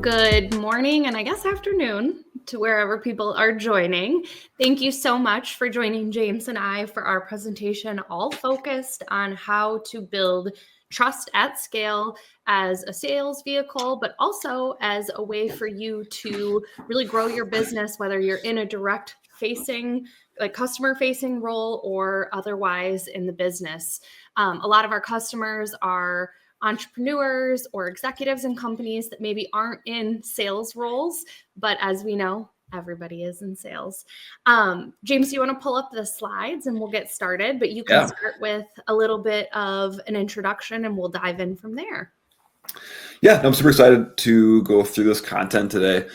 Good morning and I guess afternoon to wherever people are joining. Thank you so much for joining James and I for our presentation, all focused on how to build trust at scale as a sales vehicle, but also as a way for you to really grow your business, whether you're in a direct facing, like customer facing role or otherwise in the business. A lot of our customers are entrepreneurs or executives in companies that maybe aren't in sales roles, but as we know, everybody is in sales. James, you want to pull up the slides and we'll get started, but you can start with a little bit of an introduction and we'll dive in from there. Yeah, I'm super excited to go through this content today.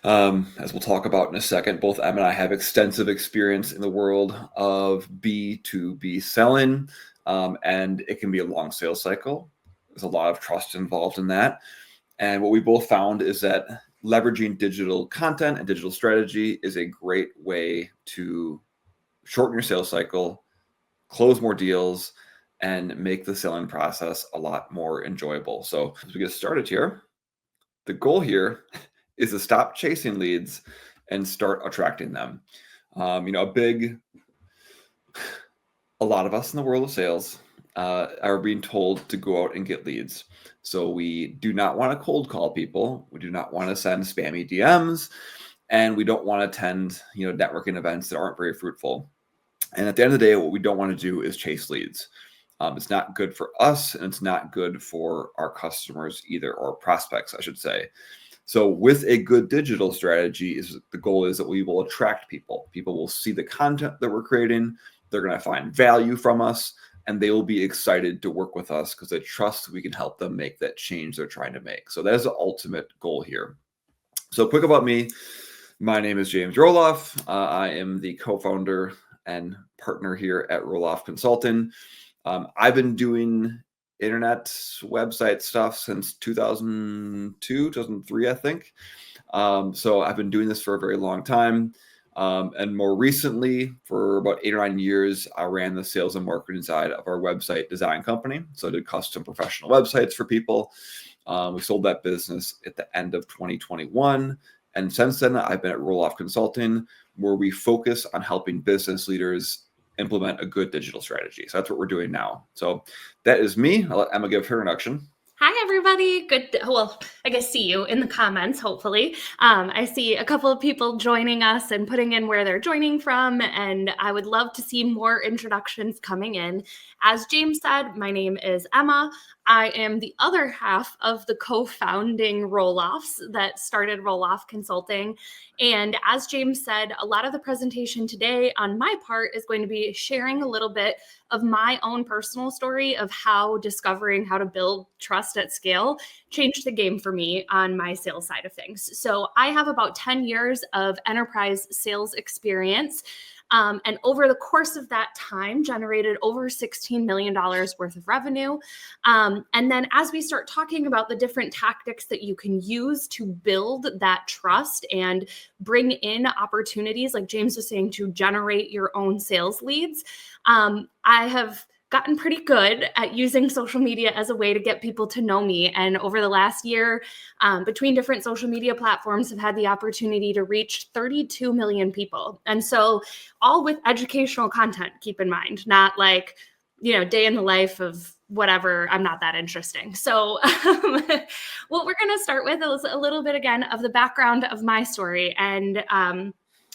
As we'll talk about in a second, both Em and I have extensive experience in the world of B2B selling, and it can be a long sales cycle. There's a lot of trust involved in that. And what we both found is that leveraging digital content and digital strategy is a great way to shorten your sales cycle, close more deals, and make the selling process a lot more enjoyable. So as we get started here, the goal here is to stop chasing leads and start attracting them. A lot of us in the world of sales are being told to go out and get leads. So we do not want to cold call people. We do not want to send spammy DMs, and we don't want to attend, networking events that aren't very fruitful. And at the end of the day, what we don't want to do is chase leads. It's not good for us, and it's not good for our customers either, or prospects, I should say. So with a good digital strategy, the goal is that we will attract people. People will see the content that we're creating. They're going to find value from us, and they will be excited to work with us because they trust we can help them make that change they're trying to make. So that is the ultimate goal here. So quick about me. My name is James Roloff. I am the co-founder and partner here at Roloff Consulting. I've been doing internet website stuff since 2002, 2003, I think. So I've been doing this for a very long time. And more recently, for about 8 or 9 years, I ran the sales and marketing side of our website design company. So I did custom professional websites for people. We sold that business at the end of 2021. And since then, I've been at Roloff Consulting, where we focus on helping business leaders implement a good digital strategy. So that's what we're doing now. So that is me. I'll let Emma give her introduction. Hi, everybody. I guess see you in the comments, hopefully. I see a couple of people joining us and putting in where they're joining from, and I would love to see more introductions coming in. As James said, my name is Emma. I am the other half of the co-founding Roloffs that started Roloff Consulting. And as James said, a lot of the presentation today on my part is going to be sharing a little bit of my own personal story of how discovering how to build trust at scale changed the game for me on my sales side of things. So I have about 10 years of enterprise sales experience. And over the course of that time, generated over $16 million worth of revenue. And then as we start talking about the different tactics that you can use to build that trust and bring in opportunities, like James was saying, to generate your own sales leads, I have gotten pretty good at using social media as a way to get people to know me. And over the last year, between different social media platforms, have had the opportunity to reach 32 million people. And so all with educational content, keep in mind, not like, day in the life of whatever. I'm not that interesting. So what we're going to start with is a little bit, again, of the background of my story and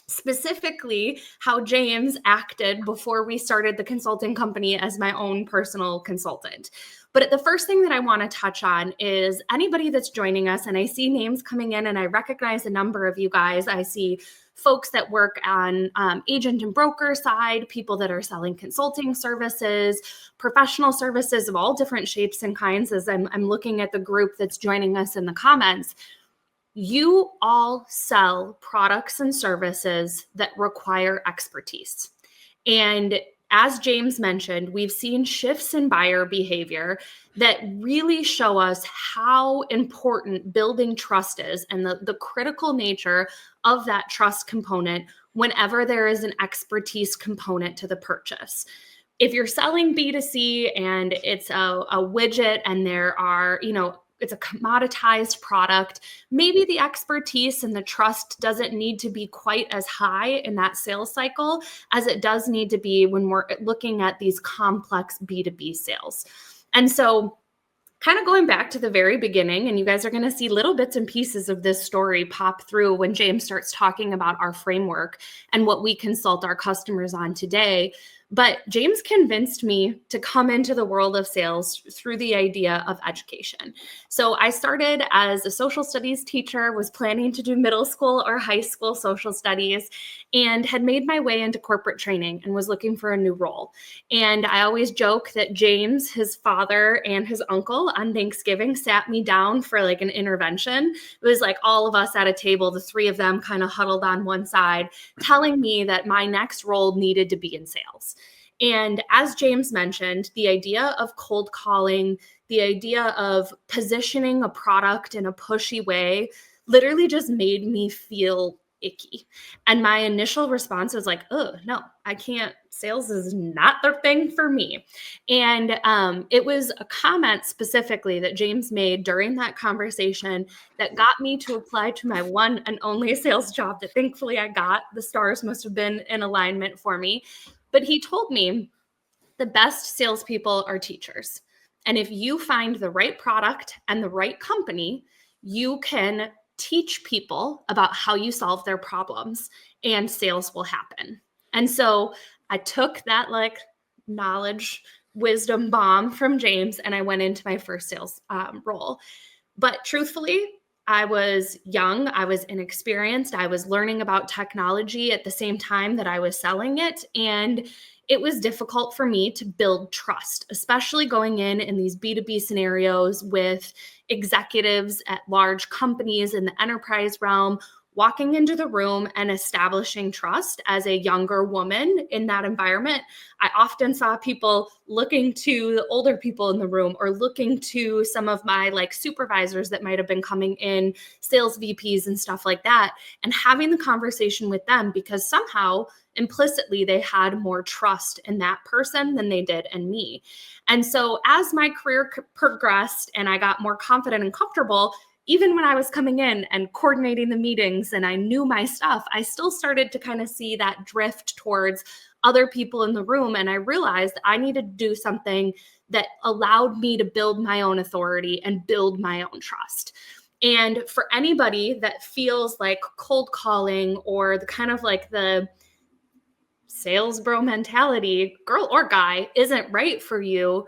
specifically how James acted before we started the consulting company as my own personal consultant. But the first thing that I want to touch on is anybody that's joining us, and I see names coming in and I recognize a number of you guys. I see folks that work on agent and broker side, people that are selling consulting services, professional services of all different shapes and kinds. As I'm looking at the group that's joining us in the comments, you all sell products and services that require expertise. And as James mentioned, we've seen shifts in buyer behavior that really show us how important building trust is and the critical nature of that trust component whenever there is an expertise component to the purchase. If you're selling B2C and it's a widget and there are, it's a commoditized product. Maybe the expertise and the trust doesn't need to be quite as high in that sales cycle as it does need to be when we're looking at these complex B2B sales. And so kind of going back to the very beginning, and you guys are going to see little bits and pieces of this story pop through when James starts talking about our framework and what we consult our customers on today. But James convinced me to come into the world of sales through the idea of education. So I started as a social studies teacher, was planning to do middle school or high school social studies, and had made my way into corporate training and was looking for a new role. And I always joke that James, his father, and his uncle on Thanksgiving sat me down for like an intervention. It was like all of us at a table, the three of them kind of huddled on one side, telling me that my next role needed to be in sales. And as James mentioned, the idea of cold calling, the idea of positioning a product in a pushy way literally just made me feel icky. And my initial response was like, oh, no, I can't. Sales is not the thing for me. And it was a comment specifically that James made during that conversation that got me to apply to my one and only sales job that thankfully I got. The stars must have been in alignment for me. But he told me the best salespeople are teachers. And if you find the right product and the right company, you can teach people about how you solve their problems and sales will happen. And so I took that like knowledge, wisdom bomb from James and I went into my first sales role. But truthfully, I was young, I was inexperienced, I was learning about technology at the same time that I was selling it. And it was difficult for me to build trust, especially going in these B2B scenarios with executives at large companies in the enterprise realm, walking into the room and establishing trust as a younger woman in that environment. I often saw people looking to the older people in the room or looking to some of my like supervisors that might have been coming in, sales VPs and stuff like that, and having the conversation with them because somehow implicitly they had more trust in that person than they did in me. And so as my career progressed and I got more confident and comfortable, even when I was coming in and coordinating the meetings and I knew my stuff, I still started to kind of see that drift towards other people in the room. And I realized I needed to do something that allowed me to build my own authority and build my own trust. And for anybody that feels like cold calling or the kind of like the sales bro mentality, girl or guy, isn't right for you,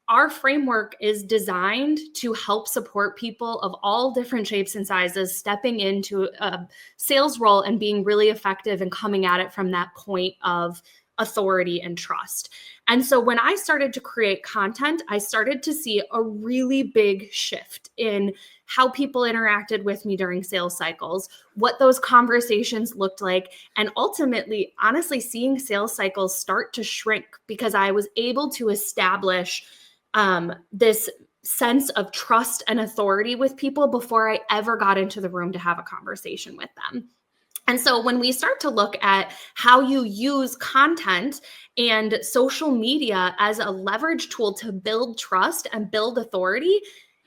our framework is designed to help support people of all different shapes and sizes stepping into a sales role and being really effective and coming at it from that point of authority and trust. And so when I started to create content, I started to see a really big shift in how people interacted with me during sales cycles, what those conversations looked like, and ultimately, honestly, seeing sales cycles start to shrink because I was able to establish this sense of trust and authority with people before I ever got into the room to have a conversation with them. And so when we start to look at how you use content and social media as a leverage tool to build trust and build authority,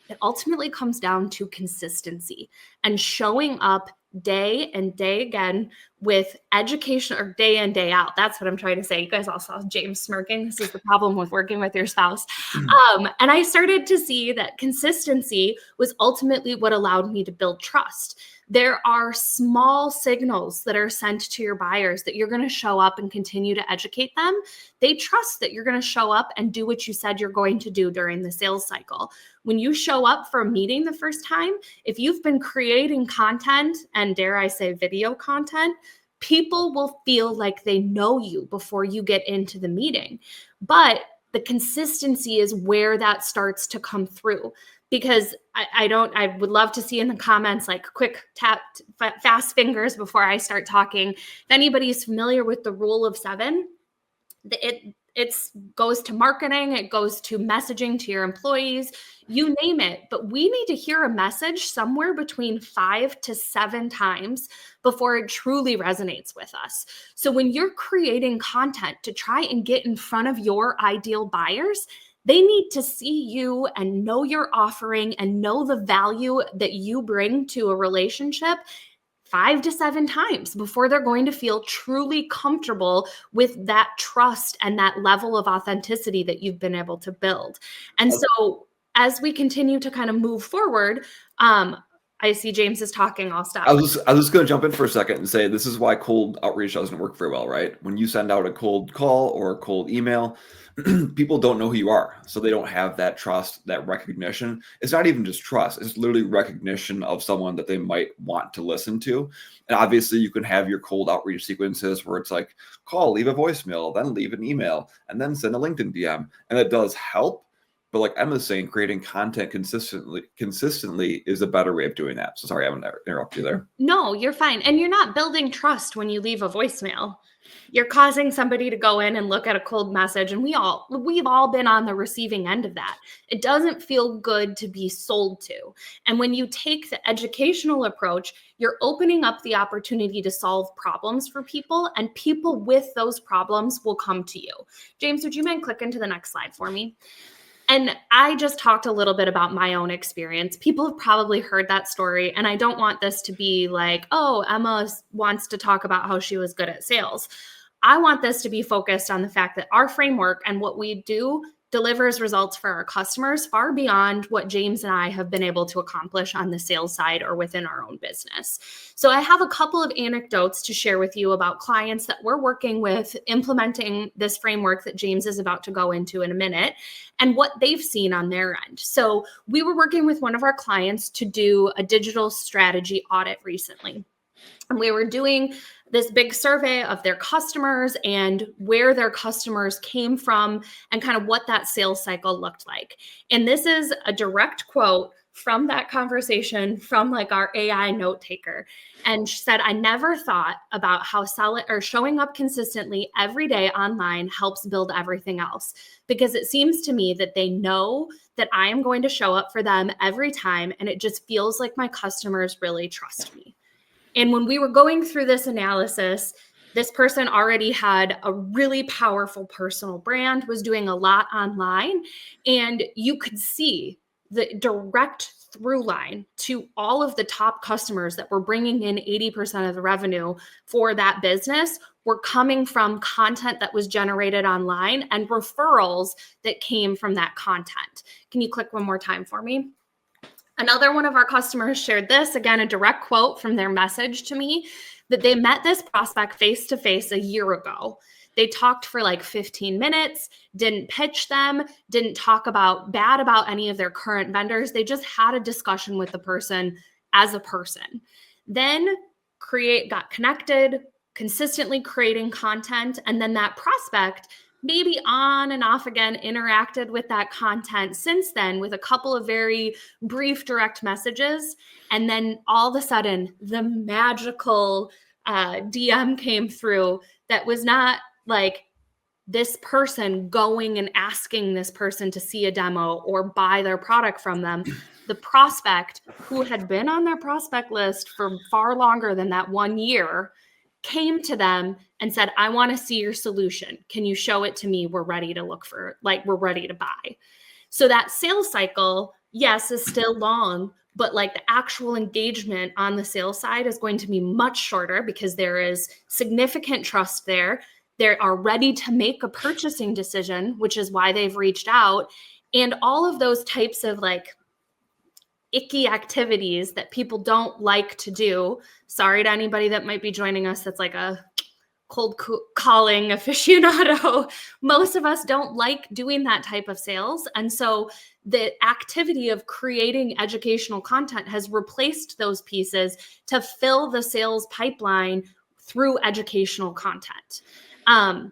it ultimately comes down to consistency and showing up day and day again with education, or day in, day out. That's what I'm trying to say. You guys all saw James smirking. This is the problem with working with your spouse. And I started to see that consistency was ultimately what allowed me to build trust. There are small signals that are sent to your buyers that you're going to show up and continue to educate them. They trust that you're going to show up and do what you said you're going to do during the sales cycle. When you show up for a meeting the first time, if you've been creating content and dare I say video content, people will feel like they know you before you get into the meeting. But the consistency is where that starts to come through. Because I would love to see in the comments, like quick tap, fast fingers before I start talking. If anybody's familiar with the rule of 7, it goes to marketing, it goes to messaging to your employees. You name it, but we need to hear a message somewhere between 5 to 7 times before it truly resonates with us. So when you're creating content to try and get in front of your ideal buyers, they need to see you and know your offering and know the value that you bring to a relationship 5 to 7 times before they're going to feel truly comfortable with that trust and that level of authenticity that you've been able to build. And so as we continue to kind of move forward, I see James is talking. I'll stop. I was just going to jump in for a second and say this is why cold outreach doesn't work very well, right? When you send out a cold call or a cold email, people don't know who you are. So they don't have that trust, that recognition. It's not even just trust. It's literally recognition of someone that they might want to listen to. And obviously you can have your cold outreach sequences where it's like call, leave a voicemail, then leave an email, and then send a LinkedIn DM. And that does help. But like Emma's saying, creating content consistently is a better way of doing that. So sorry, I'm going to interrupt you there. No, you're fine. And you're not building trust when you leave a voicemail. You're causing somebody to go in and look at a cold message. And we've all been on the receiving end of that. It doesn't feel good to be sold to. And when you take the educational approach, you're opening up the opportunity to solve problems for people, and people with those problems will come to you. James, would you mind clicking to the next slide for me? And I just talked a little bit about my own experience. People have probably heard that story. And I don't want this to be like, oh, Emma wants to talk about how she was good at sales. I want this to be focused on the fact that our framework and what we do delivers results for our customers far beyond what James and I have been able to accomplish on the sales side or within our own business. So I have a couple of anecdotes to share with you about clients that we're working with implementing this framework that James is about to go into in a minute and what they've seen on their end. So we were working with one of our clients to do a digital strategy audit recently. And we were doing this big survey of their customers and where their customers came from and kind of what that sales cycle looked like. And this is a direct quote from that conversation from like our AI note taker. And she said, I never thought about how showing up consistently every day online helps build everything else, because it seems to me that they know that I am going to show up for them every time. And it just feels like my customers really trust me. And when we were going through this analysis, this person already had a really powerful personal brand, was doing a lot online, and you could see the direct through line to all of the top customers that were bringing in 80% of the revenue for that business were coming from content that was generated online and referrals that came from that content. Can you click one more time for me? Another one of our customers shared this, again, a direct quote from their message to me, that they met this prospect face-to-face a year ago. They talked for like 15 minutes, didn't pitch them, didn't talk bad about any of their current vendors. They just had a discussion with the person as a person. Then got connected, consistently creating content, and then that prospect maybe on and off again interacted with that content since then with a couple of very brief direct messages. And then all of a sudden, the magical DM came through that was not like this person going and asking this person to see a demo or buy their product from them. The prospect, who had been on their prospect list for far longer than that 1 year, came to them and said, I want to see your solution. Can you show it to me? We're ready to we're ready to buy. So that sales cycle, yes, is still long, but like the actual engagement on the sales side is going to be much shorter because there is significant trust there. They are ready to make a purchasing decision, which is why they've reached out. And all of those types of like icky activities that people don't like to do. Sorry to anybody that might be joining us that's like a cold calling aficionado. Most of us don't like doing that type of sales. And so the activity of creating educational content has replaced those pieces to fill the sales pipeline through educational content. I'm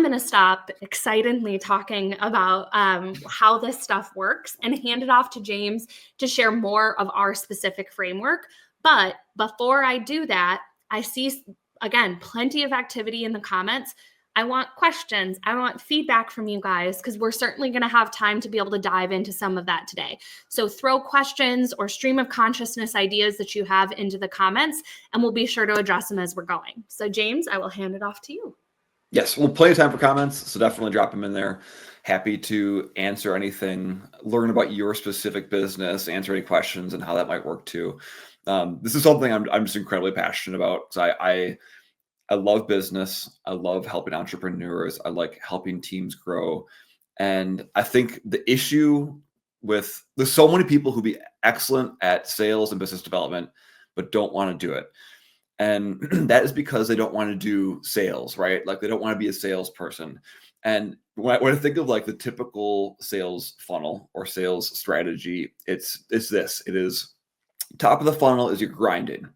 going to stop excitedly talking about how this stuff works and hand it off to James to share more of our specific framework. But before I do that, I see, again, plenty of activity in the comments. I want questions. I want feedback from you guys, because we're certainly going to have time to be able to dive into some of that today. So throw questions or stream of consciousness ideas that you have into the comments, and we'll be sure to address them as we're going. So James, I will hand it off to you. Yes, well, plenty of time for comments, so definitely drop them in there. Happy to answer anything, learn about your specific business, answer any questions and how that might work too. This is something I'm just incredibly passionate about, because I love business. I love helping entrepreneurs. I like helping teams grow. And I think the issue with there's so many people who be excellent at sales and business development, but don't want to do it. And that is because they don't want to do sales, right? Like they don't want to be a salesperson. And when I think of like the typical sales funnel or sales strategy, it's this. It is top of the funnel is you're grinding.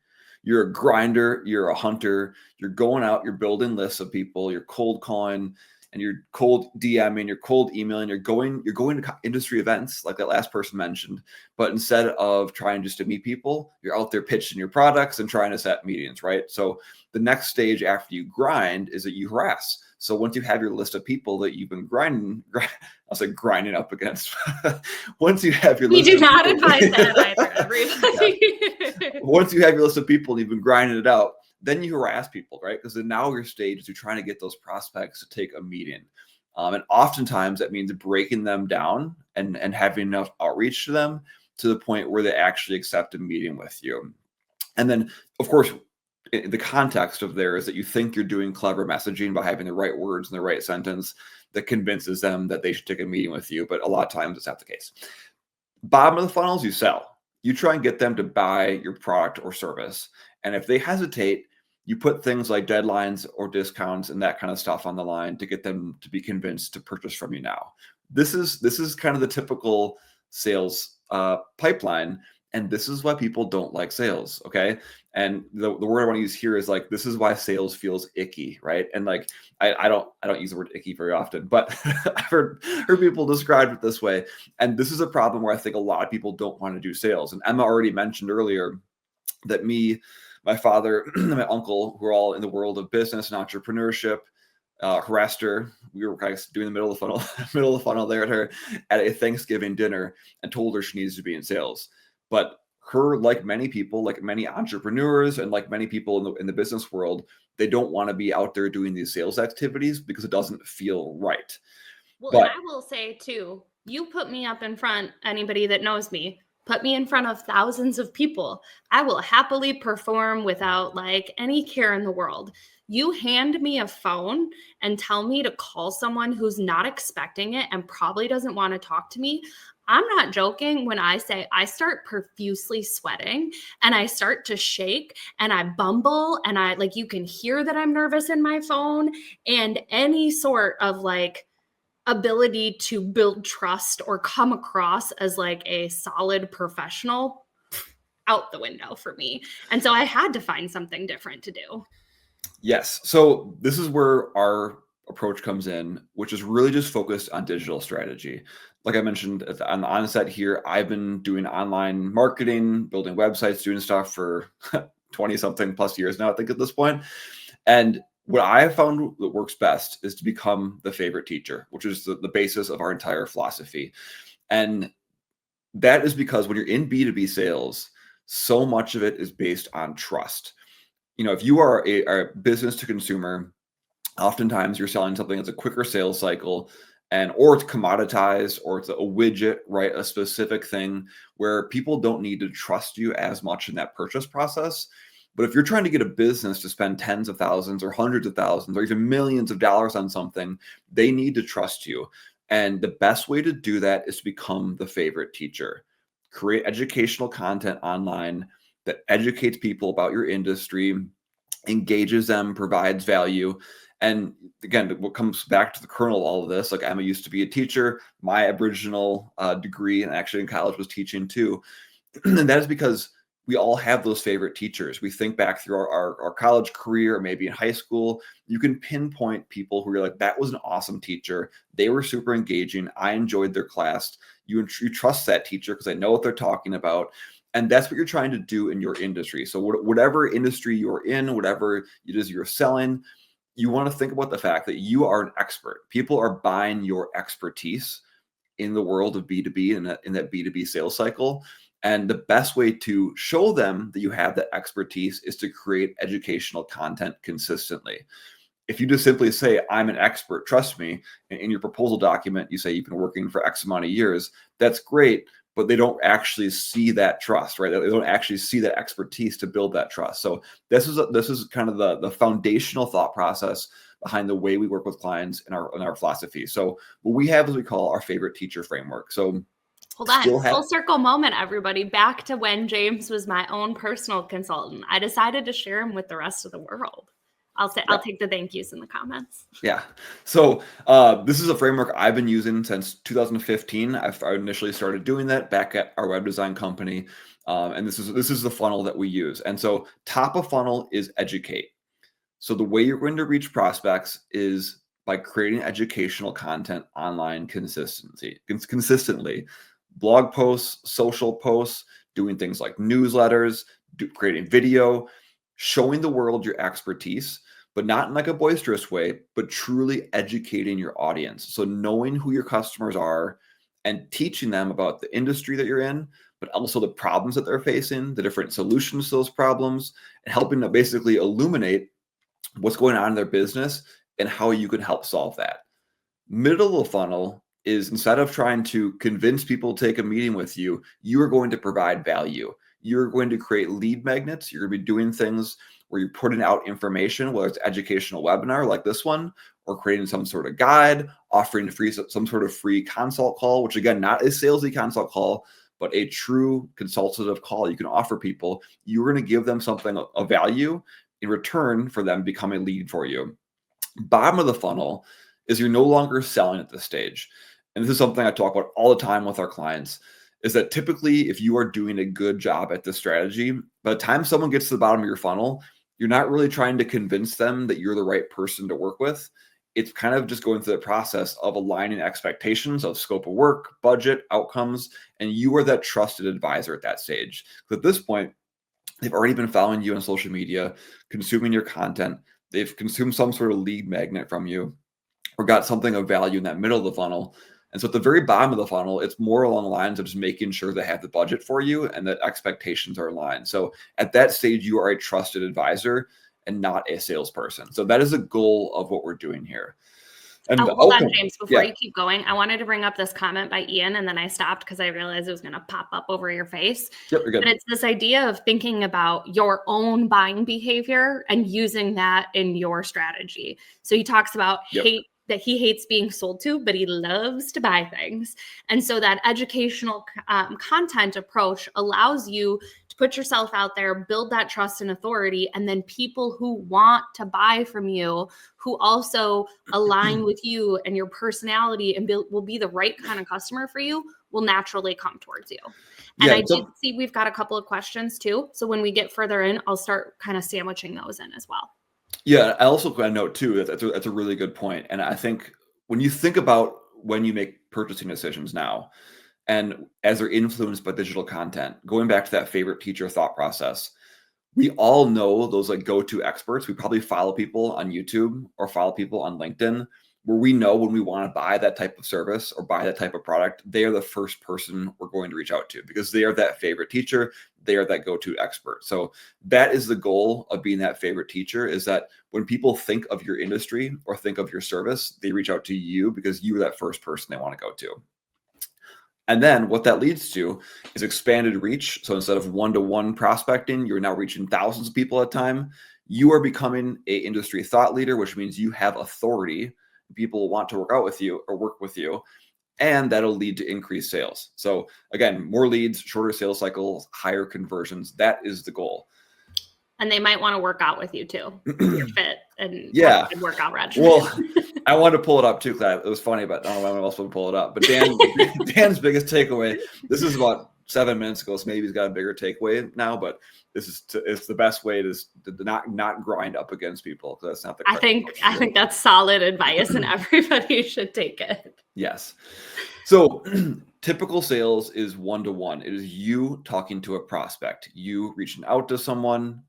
You're a grinder, you're a hunter, you're going out, you're building lists of people, you're cold calling, and you're cold DMing, you're cold emailing, you're going to industry events like that last person mentioned. But instead of trying just to meet people, you're out there pitching your products and trying to set meetings, right? So the next stage after you grind is that you harass. So once you have your list of people that you've been grinding up against, once you have your list, we do not advise that either, everybody. Yeah. Once you have your list of people and you've been grinding it out, then you harass people, right? Because then now your stage is you're trying to get those prospects to take a meeting. And oftentimes that means breaking them down and having enough outreach to them to the point where they actually accept a meeting with you. And then, of course, the context of there is that you think you're doing clever messaging by having the right words in the right sentence that convinces them that they should take a meeting with you. But a lot of times it's not the case. Bottom of the funnels, you sell. You try and get them to buy your product or service. And if they hesitate, you put things like deadlines or discounts and that kind of stuff on the line to get them to be convinced to purchase from you now. This is kind of the typical sales pipeline. And this is why people don't like sales, okay? And the word I want to use here is like, this is why sales feels icky, right? And like, I don't use the word icky very often, but I've heard people describe it this way. And this is a problem where I think a lot of people don't want to do sales. And Emma already mentioned earlier that my father, and my uncle, who are all in the world of business and entrepreneurship, harassed her. We were kind of doing the middle of the funnel there at a Thanksgiving dinner and told her she needs to be in sales. But her, like many people, like many entrepreneurs and like many people in the business world, they don't want to be out there doing these sales activities because it doesn't feel right. Well, and I will say too, you put me up in front, anybody that knows me, put me in front of thousands of people. I will happily perform without like any care in the world. You hand me a phone and tell me to call someone who's not expecting it and probably doesn't want to talk to me. I'm not joking when I say I start profusely sweating and I start to shake and I bumble and I like, you can hear that I'm nervous in my phone, and any sort of like ability to build trust or come across as like a solid professional out the window for me. And so I had to find something different to do. Yes. So this is where our approach comes in, which is really just focused on digital strategy. Like I mentioned on the onset here, I've been doing online marketing, building websites, doing stuff for 20 something plus years now, I think at this point. And what I have found that works best is to become the favorite teacher, which is the basis of our entire philosophy. And that is because when you're in B2B sales, so much of it is based on trust. You know, if you are a business to consumer, oftentimes you're selling something that's a quicker sales cycle, or it's commoditized, or it's a widget, right? A specific thing where people don't need to trust you as much in that purchase process. But if you're trying to get a business to spend tens of thousands or hundreds of thousands or even millions of dollars on something, they need to trust you. And the best way to do that is to become the favorite teacher. Create educational content online that educates people about your industry, engages them, provides value. And again, what comes back to the kernel of all of this, like Emma used to be a teacher. My original degree, and actually in college, was teaching too. And that is because we all have those favorite teachers. We think back through our college career, or maybe in high school, you can pinpoint people who are like, that was an awesome teacher. They were super engaging. I enjoyed their class. You trust that teacher because they know what they're talking about. And that's what you're trying to do in your industry. So whatever industry you're in, whatever it is you're selling, you want to think about the fact that you are an expert. People are buying your expertise in the world of B2B and in that B2B sales cycle. And the best way to show them that you have that expertise is to create educational content consistently. If you just simply say, I'm an expert, trust me, and in your proposal document, you say you've been working for X amount of years, that's great, but they don't actually see that trust, right? They don't actually see that expertise to build that trust. So this is kind of the foundational thought process behind the way we work with clients in our philosophy. So what we have is we call our favorite teacher framework. So hold on, full circle moment, everybody. Back to when James was my own personal consultant. I decided to share him with the rest of the world. I'll take the thank yous in the comments. Yeah. So this is a framework I've been using since 2015. I initially started doing that back at our web design company. And this is the funnel that we use. And so top of funnel is educate. So the way you're going to reach prospects is by creating educational content online consistently. Blog posts, social posts, doing things like newsletters, creating video, showing the world your expertise, but not in like a boisterous way, but truly educating your audience. So knowing who your customers are and teaching them about the industry that you're in, but also the problems that they're facing, the different solutions to those problems, and helping to basically illuminate what's going on in their business and how you can help solve that. Middle of the funnel is, instead of trying to convince people to take a meeting with you, you are going to provide value. You're going to create lead magnets. You're going to be doing things where you're putting out information, whether it's educational webinar like this one, or creating some sort of guide, offering some sort of free consult call, which again, not a salesy consult call, but a true consultative call you can offer people. You're going to give them something of value in return for them becoming a lead for you. Bottom of the funnel is you're no longer selling at this stage. And this is something I talk about all the time with our clients, is that typically if you are doing a good job at this strategy, by the time someone gets to the bottom of your funnel, you're not really trying to convince them that you're the right person to work with. It's kind of just going through the process of aligning expectations of scope of work, budget, outcomes, and you are that trusted advisor at that stage. So at this point, they've already been following you on social media, consuming your content. They've consumed some sort of lead magnet from you or got something of value in that middle of the funnel. And so at the very bottom of the funnel, it's more along the lines of just making sure they have the budget for you and that expectations are aligned. So at that stage, you are a trusted advisor and not a salesperson. So that is the goal of what we're doing here. And hold on, James, before you keep going, I wanted to bring up this comment by Ian, and then I stopped because I realized it was going to pop up over your face. Yep, you're good. But it's this idea of thinking about your own buying behavior and using that in your strategy. So he talks about that he hates being sold to, but he loves to buy things. And so that educational content approach allows you to put yourself out there, build that trust and authority, and then people who want to buy from you, who also align with you and your personality and will be the right kind of customer for you, will naturally come towards you. And I did see we've got a couple of questions too. So when we get further in, I'll start kind of sandwiching those in as well. Yeah, I also got a note too. That's a really good point. And I think when you think about when you make purchasing decisions now, and as they're influenced by digital content, going back to that favorite teacher thought process, we all know those like go-to experts. We probably follow people on YouTube or follow people on LinkedIn where we know when we want to buy that type of service or buy that type of product, they are the first person we're going to reach out to because they are that favorite teacher. They are that go-to expert. So that is the goal of being that favorite teacher, is that when people think of your industry or think of your service, they reach out to you because you are that first person they want to go to. And then what that leads to is expanded reach. So instead of one-to-one prospecting, you're now reaching thousands of people at a time. You are becoming an industry thought leader, which means you have authority. People want to work out with you or work with you, and that'll lead to increased sales. So again, more leads, shorter sales cycles, higher conversions. That is the goal. And they might want to work out with you too. You're fit and yeah, good workout regimen. Well, I wanted to pull it up too, because it was funny, but I don't know when else would pull it up. But Dan's biggest takeaway. This is about 7 minutes ago, so maybe he's got a bigger takeaway now. But it's the best way to not grind up against people, because that's not the. I think that's solid advice, and everybody should take it. Yes. So typical sales is one-to-one. It is you talking to a prospect, you reaching out to someone,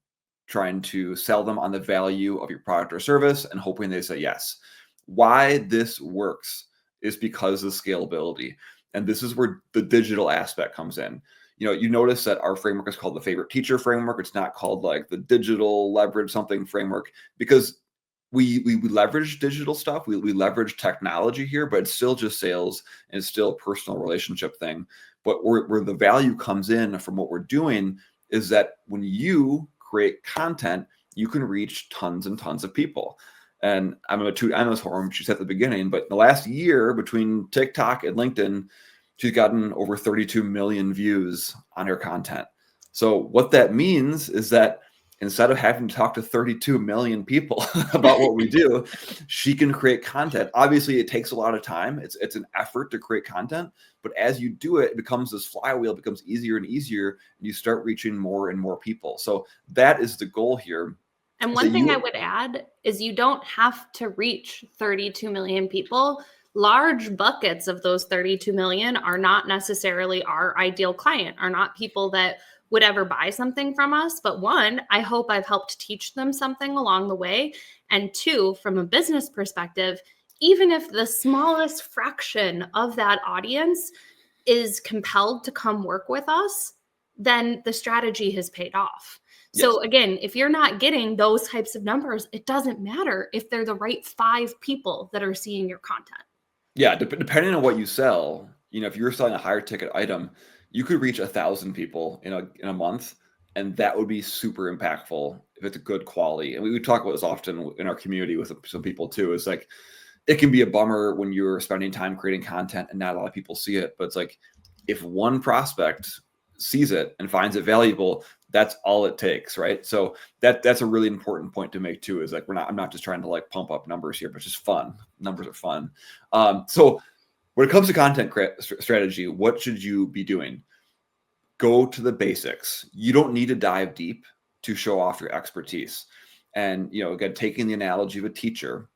trying to sell them on the value of your product or service and hoping they say yes. Why this works is because of scalability. And this is where the digital aspect comes in. You notice that our framework is called the favorite teacher framework. It's not called like the digital leverage something framework, because we leverage digital stuff. We leverage technology here, but it's still just sales and it's still a personal relationship thing. But where the value comes in from what we're doing is that when you create content, you can reach tons and tons of people. And I'm going to toot Emma's horn, she said at the beginning, but in the last year between TikTok and LinkedIn, she's gotten over 32 million views on her content. So what that means is that instead of having to talk to 32 million people about what we do, she can create content. Obviously, it takes a lot of time. It's an effort to create content. But as you do it, it becomes this flywheel, it becomes easier and easier, and you start reaching more and more people. So that is the goal here. And one thing I would add is you don't have to reach 32 million people. Large buckets of those 32 million are not necessarily our ideal client, are not people that would ever buy something from us. But one, I hope I've helped teach them something along the way. And two, from a business perspective, even if the smallest fraction of that audience is compelled to come work with us, then the strategy has paid off. Yes. So again, if you're not getting those types of numbers, it doesn't matter if they're the right 5 people that are seeing your content. Yeah, depending on what you sell, if you're selling a higher ticket item, you could reach 1,000 people in a month, and that would be super impactful if it's a good quality. And we talk about this often in our community with some people too. It's like, it can be a bummer when you're spending time creating content and not a lot of people see it. But it's like, if one prospect sees it and finds it valuable, that's all it takes, right? So that's a really important point to make too, is like, I'm not just trying to like pump up numbers here, but just fun. Numbers are fun. So when it comes to content strategy, what should you be doing? Go to the basics. You don't need to dive deep to show off your expertise. And, again, taking the analogy of a teacher,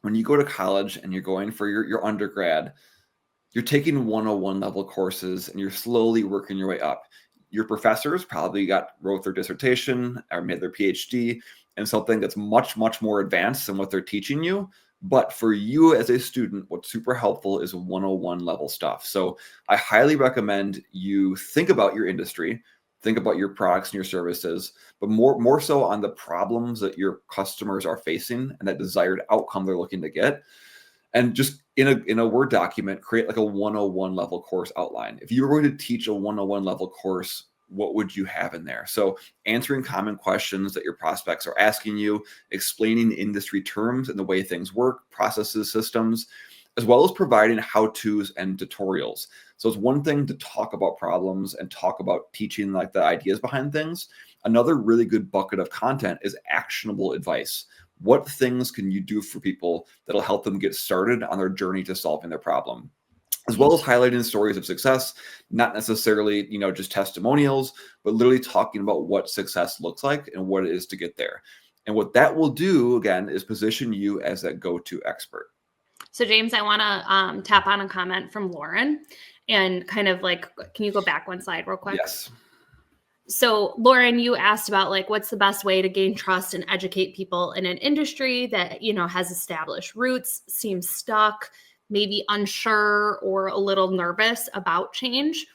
when you go to college and you're going for your undergrad, you're taking 101 level courses and you're slowly working your way up. Your professors probably wrote their dissertation or made their PhD in something that's much, much more advanced than what they're teaching you. But for you as a student, what's super helpful is 101 level stuff. So I highly recommend you think about your industry, think about your products and your services, but more so on the problems that your customers are facing and that desired outcome they're looking to get. And just in a Word document, create like a 101 level course outline. If you were going to teach a 101 level course, what would you have in there? So answering common questions that your prospects are asking you, explaining industry terms and the way things work, processes, systems, as well as providing how-tos and tutorials. So it's one thing to talk about problems and talk about teaching like the ideas behind things. Another really good bucket of content is actionable advice. What things can you do for people that'll help them get started on their journey to solving their problem? As well as highlighting stories of success, not necessarily, just testimonials, but literally talking about what success looks like and what it is to get there. And what that will do, again, is position you as that go-to expert. So James, I want to tap on a comment from Lauren and kind of like, can you go back one slide real quick? Yes. So Lauren, you asked about like, what's the best way to gain trust and educate people in an industry that, has established roots, seems stuck, maybe unsure or a little nervous about change.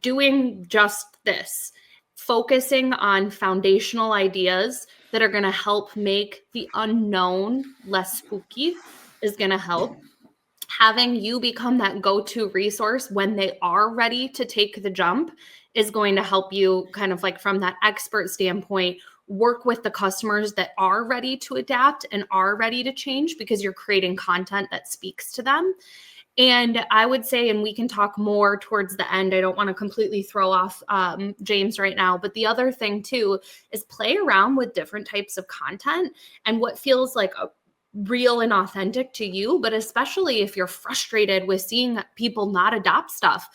Doing just this, focusing on foundational ideas that are going to help make the unknown less spooky is going to help. Having you become that go-to resource when they are ready to take the jump is going to help you kind of like from that expert standpoint, work with the customers that are ready to adapt and are ready to change because you're creating content that speaks to them. And I would say, and we can talk more towards the end, I don't want to completely throw off James right now, but the other thing too is play around with different types of content and what feels like a real and authentic to you, but especially if you're frustrated with seeing people not adopt stuff,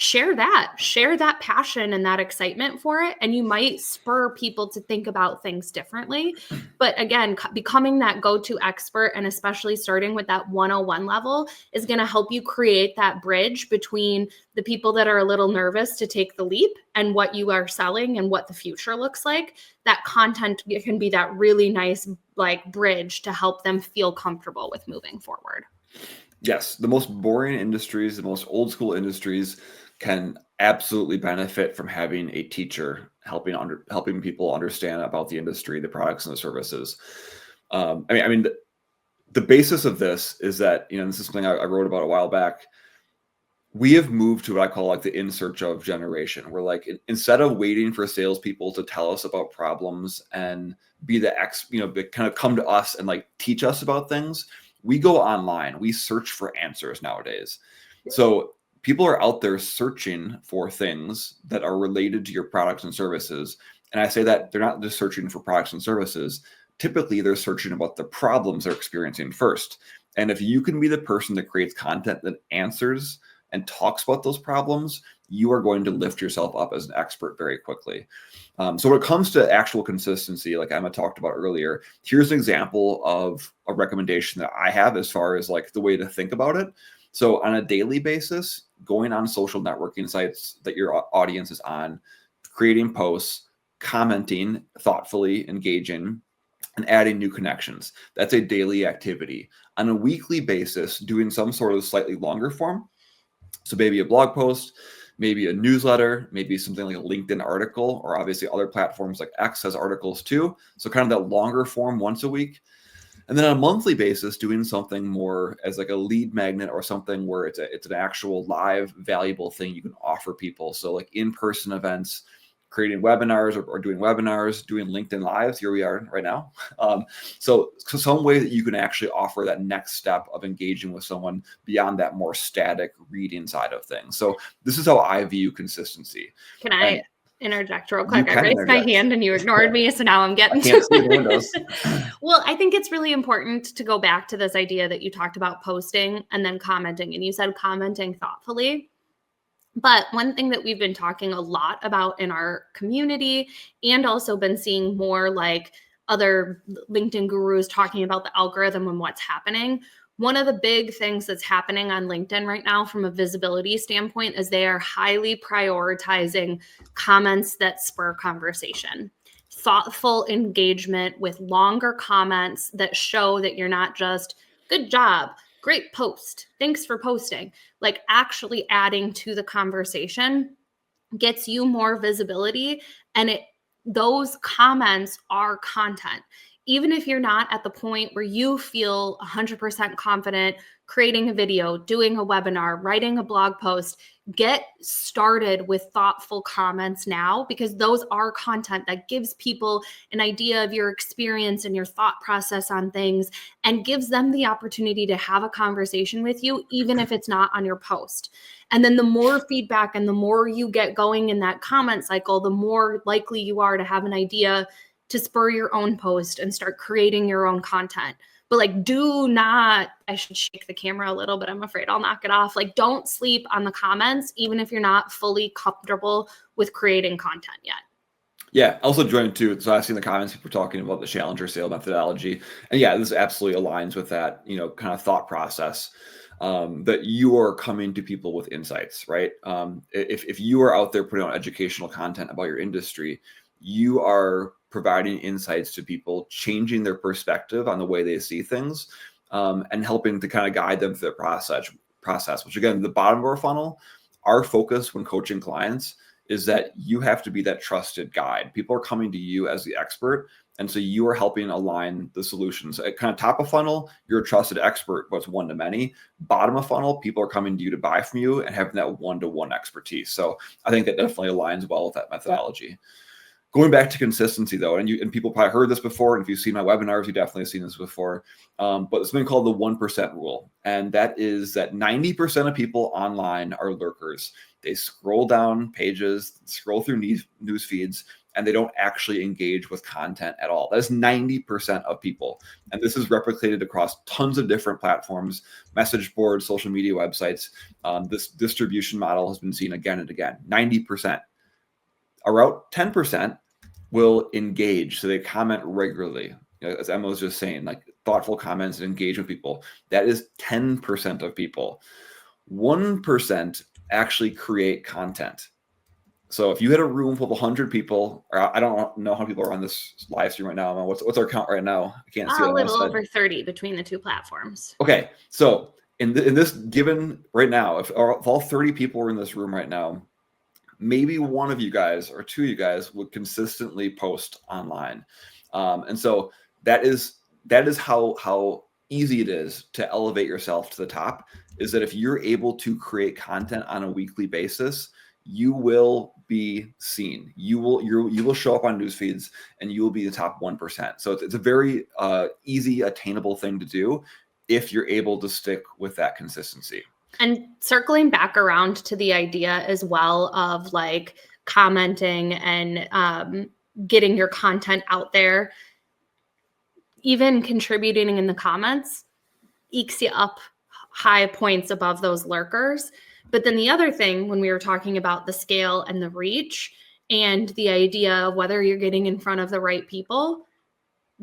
share that passion and that excitement for it. And you might spur people to think about things differently. But again, becoming that go-to expert, and especially starting with that 101 level, is going to help you create that bridge between the people that are a little nervous to take the leap and what you are selling and what the future looks like. That content can be that really nice like bridge to help them feel comfortable with moving forward. Yes, the most boring industries, the most old school industries can absolutely benefit from having a teacher helping people understand about the industry, the products and the services. The basis of this is that, this is something I wrote about a while back. We have moved to what I call like the in search of generation. We're like, instead of waiting for salespeople to tell us about problems and be the kind of come to us and like teach us about things, we go online. We search for answers nowadays. So people are out there searching for things that are related to your products and services. And I say that they're not just searching for products and services. Typically, they're searching about the problems they're experiencing first. And if you can be the person that creates content that answers and talks about those problems, you are going to lift yourself up as an expert very quickly. So when it comes to actual consistency, like Emma talked about earlier, here's an example of a recommendation that I have as far as like the way to think about it. So on a daily basis, going on social networking sites that your audience is on, creating posts, commenting thoughtfully, engaging, and adding new connections. That's a daily activity. On a weekly basis, doing some sort of slightly longer form. So maybe a blog post, maybe a newsletter, maybe something like a LinkedIn article, or obviously other platforms like X has articles too. So kind of that longer form once a week. And then on a monthly basis, doing something more as like a lead magnet or something where it's an actual live valuable thing you can offer people. So like in-person events, creating webinars or doing webinars, doing LinkedIn Lives. Here we are right now. So some way that you can actually offer that next step of engaging with someone beyond that more static reading side of things. So this is how I view consistency. Can I interject real quick? I raised my hand and you ignored me, so now I'm getting to see the windows. Well, I think it's really important to go back to this idea that you talked about posting and then commenting, and you said commenting thoughtfully. But one thing that we've been talking a lot about in our community, and also been seeing more like other LinkedIn gurus talking about the algorithm and what's happening. One of the big things that's happening on LinkedIn right now from a visibility standpoint is they are highly prioritizing comments that spur conversation. Thoughtful engagement with longer comments that show that you're not just good job, great post, thanks for posting. Like actually adding to the conversation gets you more visibility, and those comments are content. Even if you're not at the point where you feel 100% confident creating a video, doing a webinar, writing a blog post, get started with thoughtful comments now, because those are content that gives people an idea of your experience and your thought process on things, and gives them the opportunity to have a conversation with you, even if it's not on your post. And then the more feedback and the more you get going in that comment cycle, the more likely you are to have an idea to spur your own post and start creating your own content. But like, do not, I should shake the camera a little, but I'm afraid I'll knock it off. Like, don't sleep on the comments, even if you're not fully comfortable with creating content yet. Yeah, I also joined too. So I've seen the comments, people talking about the Challenger sale methodology. And yeah, this absolutely aligns with that, kind of thought process. That you are coming to people with insights, right? If you are out there putting out educational content about your industry, you are providing insights to people, changing their perspective on the way they see things, and helping to kind of guide them through the process, which again, the bottom of our funnel, our focus when coaching clients is that you have to be that trusted guide. People are coming to you as the expert. And so you are helping align the solutions. At kind of top of funnel, you're a trusted expert, but it's one to many. Bottom of funnel, people are coming to you to buy from you and having that one-to-one expertise. So I think that definitely aligns well with that methodology. Going back to consistency though, and people probably heard this before, and if you've seen my webinars, you definitely have seen this before. But it's been called the 1% rule. And that is that 90% of people online are lurkers. They scroll down pages, scroll through news feeds, and they don't actually engage with content at all. That is 90% of people. And this is replicated across tons of different platforms, message boards, social media websites. This distribution model has been seen again and again, 90%. Around 10% will engage. So they comment regularly. As Emma was just saying, like thoughtful comments and engage with people. That is 10% of people. 1% actually create content. So if you had a room full of 100 people, or I don't know how many people are on this live stream right now. Emma, what's our count right now? I can't see it. A little over 30 between the two platforms. Okay. So in this given right now, if all 30 people were in this room right now, maybe one of you guys or two of you guys would consistently post online. And so that is how easy it is to elevate yourself to the top, is that if you're able to create content on a weekly basis, you will be seen. You will show up on news feeds and you will be the top 1%. So it's a very easy, attainable thing to do if you're able to stick with that consistency. And circling back around to the idea as well of like commenting and getting your content out there, even contributing in the comments ekes you up high points above those lurkers. But then the other thing, when we were talking about the scale and the reach and the idea of whether you're getting in front of the right people,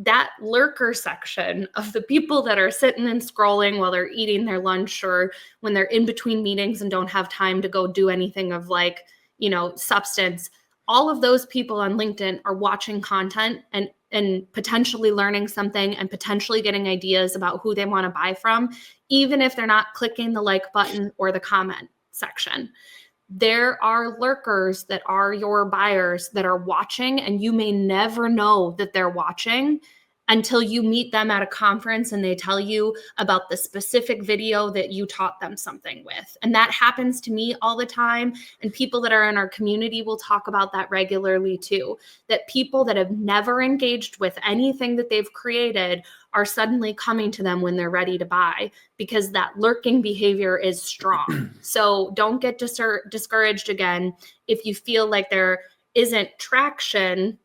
that lurker section of the people that are sitting and scrolling while they're eating their lunch or when they're in between meetings and don't have time to go do anything of like, substance, all of those people on LinkedIn are watching content and potentially learning something and potentially getting ideas about who they want to buy from, even if they're not clicking the like button or the comment section. There are lurkers that are your buyers that are watching, and you may never know that they're watching until you meet them at a conference and they tell you about the specific video that you taught them something with. And that happens to me all the time. And people that are in our community will talk about that regularly too, that people that have never engaged with anything that they've created are suddenly coming to them when they're ready to buy, because that lurking behavior is strong. So don't get discouraged again. If you feel like there isn't traction,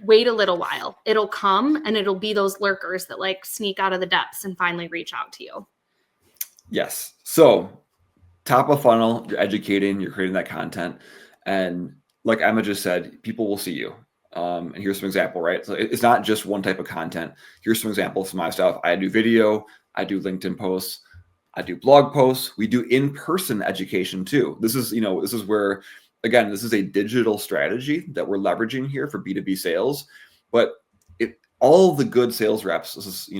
wait a little while. It'll come, and it'll be those lurkers that like sneak out of the depths and finally reach out to you. Yes. So top of funnel, you're educating, you're creating that content. And like Emma just said, people will see you. And here's some example, right? So it's not just one type of content. Here's some examples of my stuff. I do video, I do LinkedIn posts, I do blog posts. We do in-person education too. This is where, again, this is a digital strategy that we're leveraging here for B2B sales. But all the good sales reps, this is,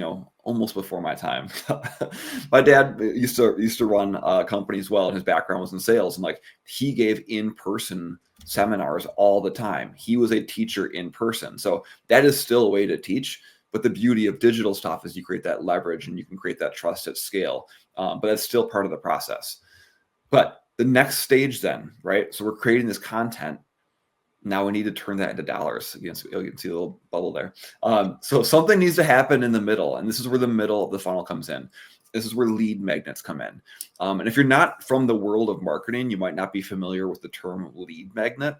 almost before my time. My dad used to run a company as well, and his background was in sales. And like, he gave in-person seminars all the time. He was a teacher in person. So that is still a way to teach. But the beauty of digital stuff is you create that leverage and you can create that trust at scale. But that's still part of the process. But the next stage then, right? So we're creating this content. Now we need to turn that into dollars. You can see a little bubble there. So something needs to happen in the middle. And this is where the middle of the funnel comes in. This is where lead magnets come in. And if you're not from the world of marketing, you might not be familiar with the term lead magnet.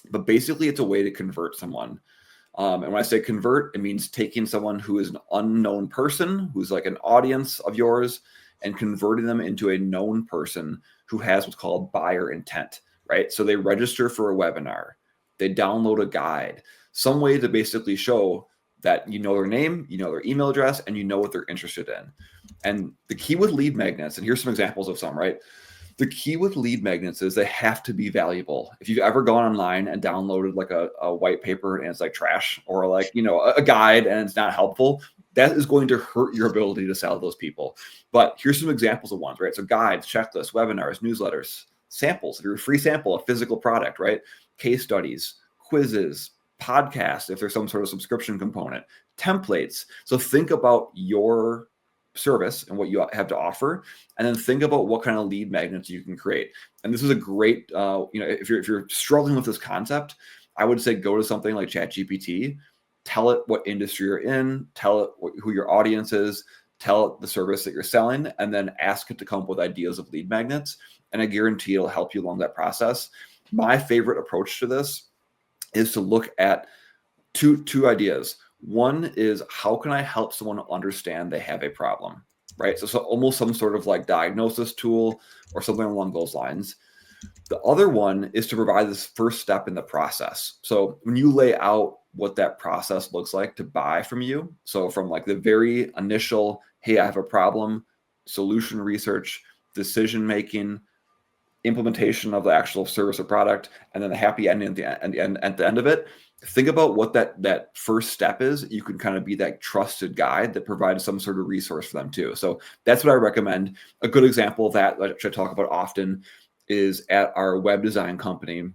But basically, it's a way to convert someone. And when I say convert, it means taking someone who is an unknown person, who's like an audience of yours, and converting them into a known person who has what's called buyer intent, right? So they register for a webinar, they download a guide, some way to basically show that you know their name, you know their email address, and you know what they're interested in. And the key with lead magnets, and here's some examples of some, right? The key with lead magnets is they have to be valuable. If you've ever gone online and downloaded like a white paper and it's like trash, or like, a guide and it's not helpful, that is going to hurt your ability to sell to those people. But here's some examples of ones, right? So guides, checklists, webinars, newsletters, samples. If you're a free sample, a physical product, right? Case studies, quizzes, podcasts, if there's some sort of subscription component, templates. So think about your service and what you have to offer, and then think about what kind of lead magnets you can create. And this is a great, if you're struggling with this concept, I would say go to something like ChatGPT, tell it what industry you're in, tell it who your audience is, tell it the service that you're selling, and then ask it to come up with ideas of lead magnets. And I guarantee it'll help you along that process. My favorite approach to this is to look at two ideas. One is, how can I help someone understand they have a problem, right? So almost some sort of like diagnosis tool or something along those lines. The other one is to provide this first step in the process. So when you lay out what that process looks like to buy from you, so from like the very initial, hey, I have a problem, solution research, decision making, implementation of the actual service or product, and then the happy ending at the end of it, think about what that first step is. You can kind of be that trusted guide that provides some sort of resource for them too. So that's what I recommend. A good example of that, which I talk about often, is at our web design company.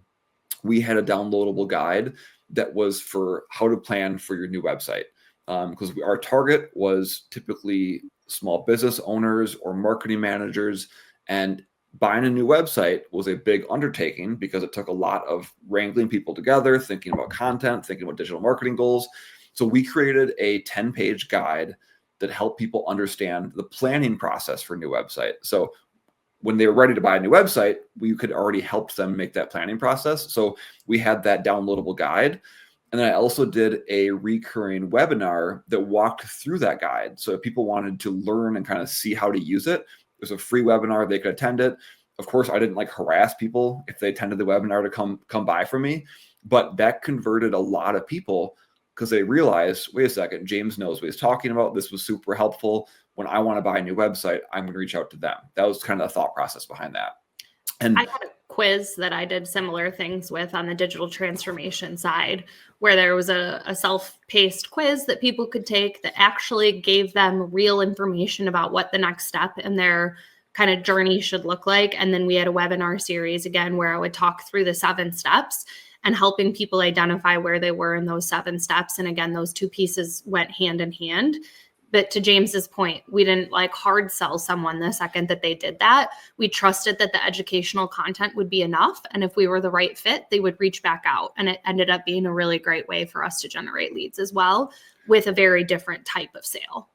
We had a downloadable guide that was for how to plan for your new website, because our target was typically small business owners or marketing managers, and buying a new website was a big undertaking because it took a lot of wrangling people together, thinking about content, thinking about digital marketing goals. So we created a 10-page guide that helped people understand the planning process for a new website. So when they were ready to buy a new website, we could already help them make that planning process. So we had that downloadable guide. And then I also did a recurring webinar that walked through that guide. So if people wanted to learn and kind of see how to use it, there's a free webinar, they could attend it. Of course, I didn't like harass people if they attended the webinar to come buy from me, but that converted a lot of people because they realized, wait a second, James knows what he's talking about. This was super helpful. When I want to buy a new website, I'm going to reach out to them. That was kind of the thought process behind that. And I had a quiz that I did similar things with on the digital transformation side, where there was a self-paced quiz that people could take that actually gave them real information about what the next step in their kind of journey should look like. And then we had a webinar series again, where I would talk through the 7 steps and helping people identify where they were in those 7 steps. And again, those 2 pieces went hand in hand. But to James's point, we didn't like hard sell someone the second that they did that. We trusted that the educational content would be enough. And if we were the right fit, they would reach back out. And it ended up being a really great way for us to generate leads as well, with a very different type of sale.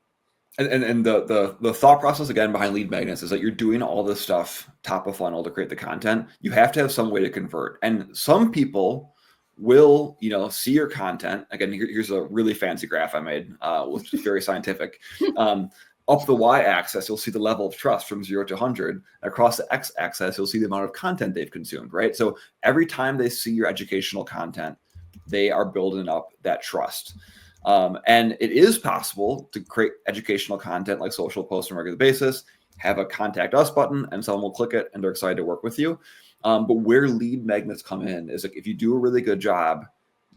And the thought process again behind lead magnets is that you're doing all this stuff top of funnel to create the content. You have to have some way to convert. And some people will, see your content. Again, here's a really fancy graph I made, which is very scientific. Up the y-axis, you'll see the level of trust from 0 to 100. Across the x-axis, you'll see the amount of content they've consumed, right? So every time they see your educational content, they are building up that trust. And it is possible to create educational content like social posts on a regular basis, have a contact us button, and someone will click it and they're excited to work with you. But where lead magnets come in is like, if you do a really good job,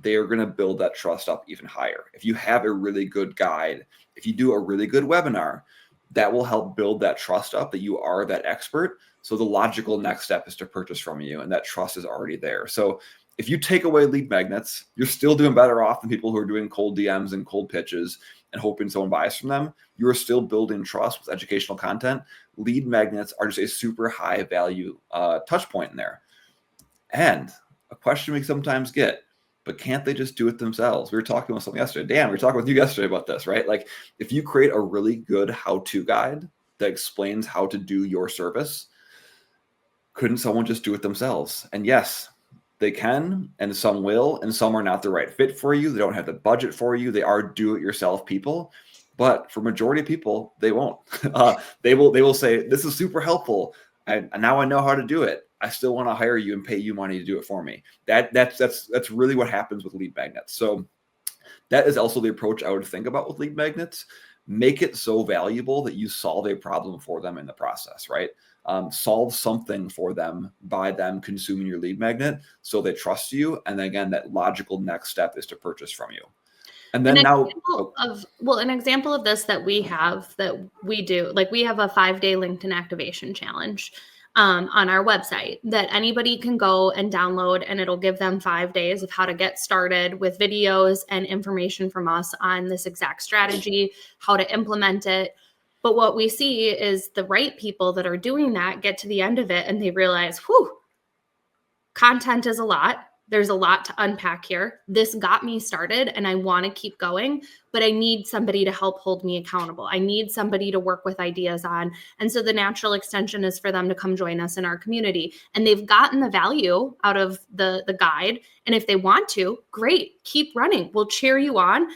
they are going to build that trust up even higher. If you have a really good guide, if you do a really good webinar, that will help build that trust up that you are that expert. So the logical next step is to purchase from you, and that trust is already there. So if you take away lead magnets, you're still doing better off than people who are doing cold DMs and cold pitches and hoping someone buys from them. You're still building trust with educational content. Lead magnets are just a super high value touch point in there. And a question we sometimes get, but can't they just do it themselves? We were talking with someone yesterday. Dan, we were talking with you yesterday about this, right? Like, if you create a really good how-to guide that explains how to do your service, couldn't someone just do it themselves? And yes, they can, and some will, and some are not the right fit for you. They don't have the budget for you. They are do-it-yourself people, but for majority of people, they won't. They will say, "This is super helpful. Now I know how to do it. I still want to hire you and pay you money to do it for me." That's really what happens with lead magnets. So that is also the approach I would think about with lead magnets. Make it so valuable that you solve a problem for them in the process, right? Solve something for them by them consuming your lead magnet so they trust you. And then again, that logical next step is to purchase from you. And then an example of this that we do, like we have a 5-day LinkedIn activation challenge on our website that anybody can go and download, and it'll give them 5 days of how to get started with videos and information from us on this exact strategy, how to implement it. But what we see is the right people that are doing that get to the end of it and they realize, content is a lot. there's a lot to unpack here. This got me started and I want to keep going, but I need somebody to help hold me accountable. I need somebody to work with ideas on. And so the natural extension is for them to come join us in our community. And they've gotten the value out of the guide. And if they want to, great, keep running. We'll cheer you on,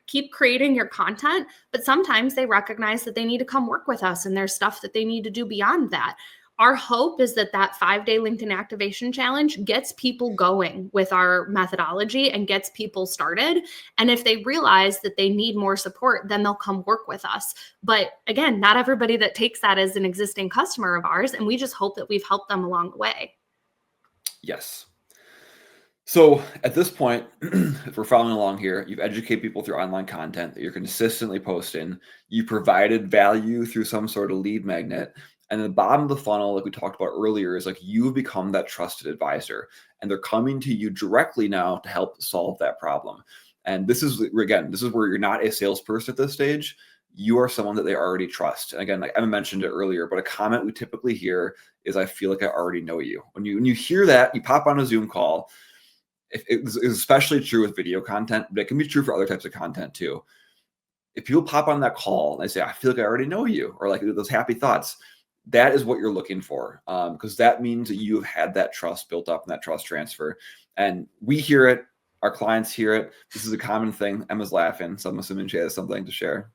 keep creating your content. But sometimes they recognize that they need to come work with us and there's stuff that they need to do beyond that. Our hope is that 5-day LinkedIn activation challenge gets people going with our methodology and gets people started. And if they realize that they need more support, then they'll come work with us. But again, not everybody that takes that is an existing customer of ours. And we just hope that we've helped them along the way. Yes. So at this point, if we're following along here, you've educated people through online content that you're consistently posting. You provided value through some sort of lead magnet. And the bottom of the funnel, like we talked about earlier, is like you've become that trusted advisor. And they're coming to you directly now to help solve that problem. And this is, again, this is where you're not a salesperson at this stage. You are someone that they already trust. And again, like Emma mentioned it earlier, but a comment we typically hear is, I feel like I already know you. When you hear that, you pop on a Zoom call. It's especially true with video content, but it can be true for other types of content too. If people pop on that call and they say, I feel like I already know you, or like those happy thoughts, that is what you're looking for, because that means that you have had that trust built up and that trust transfer. And we hear it, our clients hear it. This is a common thing. Emma's laughing, so I'm assuming she has something to share.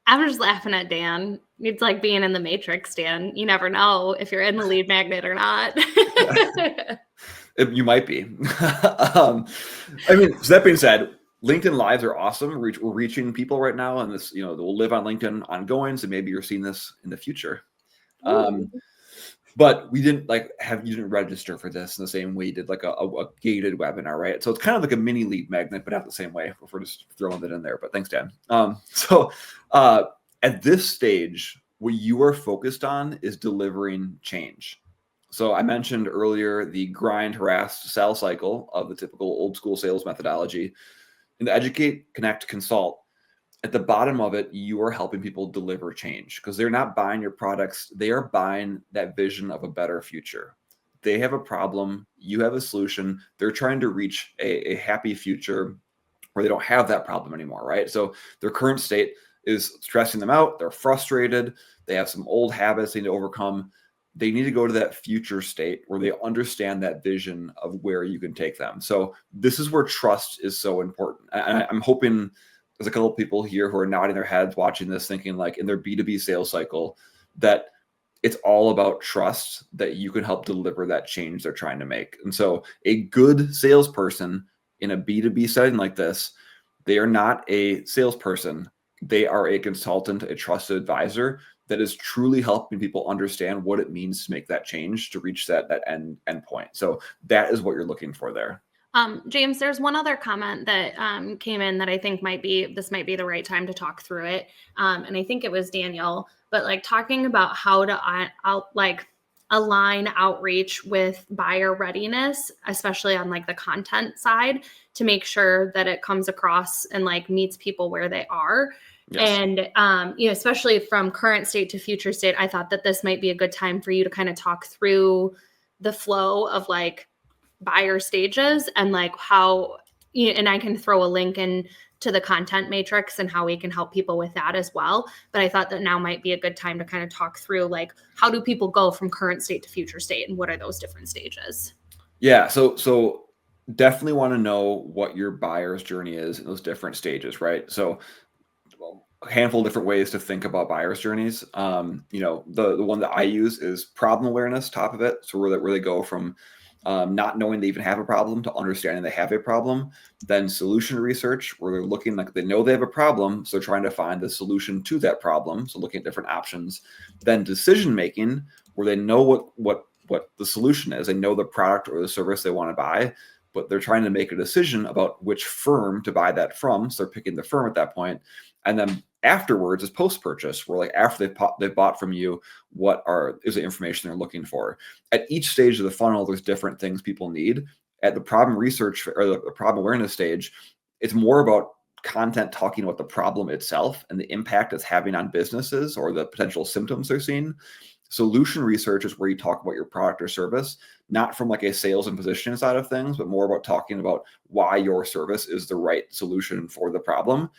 I'm just laughing at Dan. It's like being in the Matrix, Dan. You never know if you're in the lead magnet or not. You might be. I mean, so that being said, LinkedIn Lives are awesome. We're reaching people right now, and this, they'll live on LinkedIn ongoing. So maybe you're seeing this in the future. But we didn't you didn't register for this in the same way you did like a gated webinar, right? So it's kind of like a mini lead magnet, but not the same way. If we're just throwing it in there. But thanks, Dan. So at this stage, what you are focused on is delivering change. So I mentioned earlier the grind, harass, sell cycle of the typical old school sales methodology. In the educate, connect, consult, at the bottom of it, you are helping people deliver change because they're not buying your products. They are buying that vision of a better future. They have a problem. You have a solution. They're trying to reach a happy future where they don't have that problem anymore, right? So their current state is stressing them out. They're frustrated. They have some old habits they need to overcome. They need to go to that future state where they understand that vision of where you can take them. So this is where trust is so important. And I'm hoping there's a couple of people here who are nodding their heads watching this, thinking like in their B2B sales cycle, that it's all about trust, that you can help deliver that change they're trying to make. And so a good salesperson in a B2B setting like this, they are not a salesperson. They are a consultant, a trusted advisor that is truly helping people understand what it means to make that change to reach that end point. So that is what you're looking for there. James, there's one other comment that came in that I think this might be the right time to talk through it. And I think it was Daniel, but like talking about how to align outreach with buyer readiness, especially on like the content side, to make sure that it comes across and like meets people where they are. Yes. And, especially from current state to future state, I thought that this might be a good time for you to kind of talk through the flow of like buyer stages and like how, and I can throw a link in to the content matrix and how we can help people with that as well. But I thought that now might be a good time to kind of talk through like, how do people go from current state to future state and what are those different stages? Yeah. So definitely want to know what your buyer's journey is in those different stages, right? So a handful of different ways to think about buyer's journeys. The one that I use is problem awareness, top of it. So where they go from not knowing they even have a problem to understanding they have a problem. Then solution research, where they're looking like they know they have a problem, so trying to find the solution to that problem. So looking at different options. Then decision making, where they know what the solution is. They know the product or the service they want to buy, but they're trying to make a decision about which firm to buy that from. So they're picking the firm at that point. And then afterwards is post-purchase, where like after they've bought from you, is the information they're looking for. At each stage of the funnel, there's different things people need. At the problem research or the problem awareness stage, it's more about content talking about the problem itself and the impact it's having on businesses or the potential symptoms they're seeing. Solution research is where you talk about your product or service, not from like a sales and positioning side of things, but more about talking about why your service is the right solution for the problem.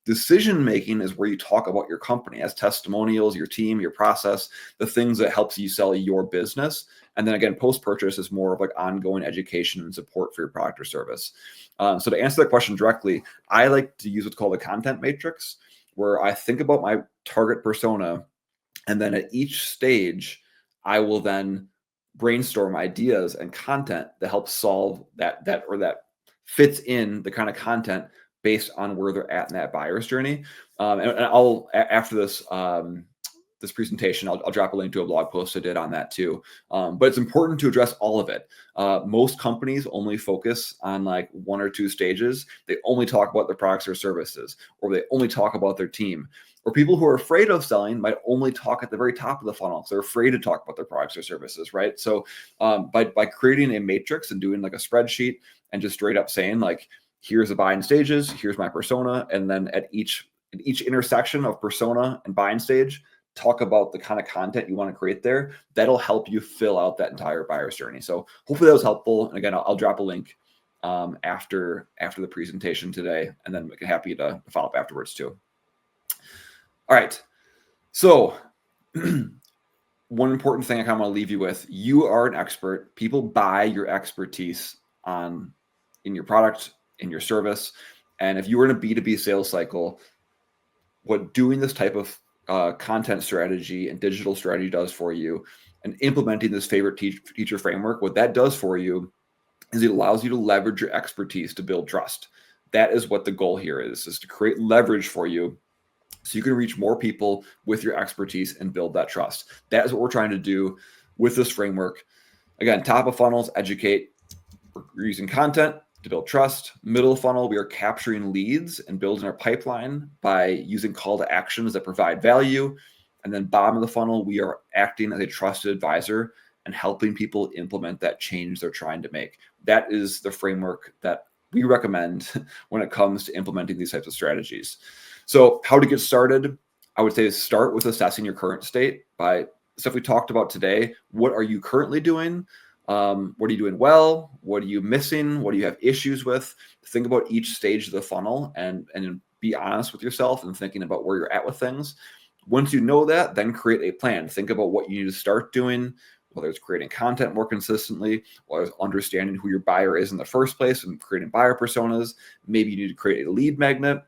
Decision-making is where you talk about your company as testimonials, your team, your process, the things that helps you sell your business. And then again, post-purchase is more of like ongoing education and support for your product or service. So to answer that question directly, I like to use what's called a content matrix, where I think about my target persona, and then at each stage, I will then brainstorm ideas and content that helps solve that fits in the kind of content based on where they're at in that buyer's journey. And I'll after this presentation, I'll drop a link to a blog post I did on that too. But it's important to address all of it. Most companies only focus on like one or two stages. They only talk about their products or services, or they only talk about their team. Or people who are afraid of selling might only talk at the very top of the funnel because they're afraid to talk about their products or services, right? So by creating a matrix and doing like a spreadsheet and just straight up saying like, here's the buying stages, here's my persona, and then at each intersection of persona and buying stage, talk about the kind of content you want to create there. That'll help you fill out that entire buyer's journey. So hopefully that was helpful. And again, I'll drop a link after the presentation today, and then we're happy to follow up afterwards too. All right. So one important thing I kind of want to leave you with: you are an expert. People buy your expertise in your product, in your service. And if you were in a B2B sales cycle, what doing this type of content strategy and digital strategy does for you, and implementing this favorite teacher framework, what that does for you is it allows you to leverage your expertise to build trust. That is what the goal here is to create leverage for you so you can reach more people with your expertise and build that trust. That is what we're trying to do with this framework. Again, top of funnels, educate. We're using content to build trust. Middle of funnel, we are capturing leads and building our pipeline by using call to actions that provide value. And then bottom of the funnel, we are acting as a trusted advisor and helping people implement that change they're trying to make. That is the framework that we recommend when it comes to implementing these types of strategies. So how to get started? I would say start with assessing your current state by stuff we talked about today. What are you currently doing? What are you doing well? What are you missing? What do you have issues with? Think about each stage of the funnel and be honest with yourself and thinking about where you're at with things. Once you know that, then create a plan. Think about what you need to start doing, whether it's creating content more consistently, whether it's understanding who your buyer is in the first place and creating buyer personas. Maybe you need to create a lead magnet,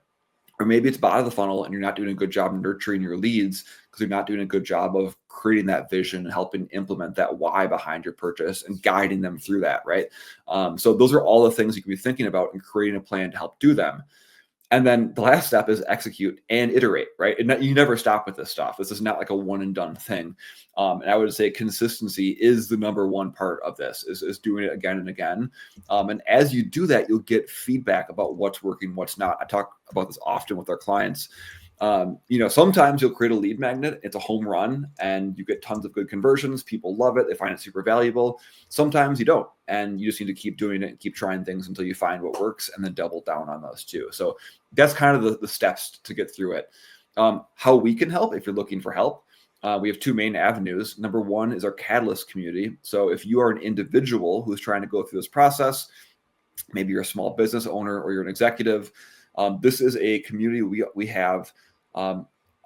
or maybe it's bottom of the funnel and you're not doing a good job nurturing your leads because you're not doing a good job of creating that vision and helping implement that why behind your purchase and guiding them through that, right? So those are all the things you can be thinking about and creating a plan to help do them. And then the last step is execute and iterate, right? And you never stop with this stuff. This is not like a one and done thing. And I would say consistency is the number one part of this, is doing it again and again. And as you do that, you'll get feedback about what's working, what's not. I talk about this often with our clients. Sometimes you'll create a lead magnet. It's a home run and you get tons of good conversions. People love it. They find it super valuable. Sometimes you don't, and you just need to keep doing it and keep trying things until you find what works and then double down on those too. So that's kind of the steps to get through it. How we can help if you're looking for help. We have two main avenues. Number one is our Catalyst community. So if you are an individual who's trying to go through this process, maybe you're a small business owner or you're an executive, this is a community we have.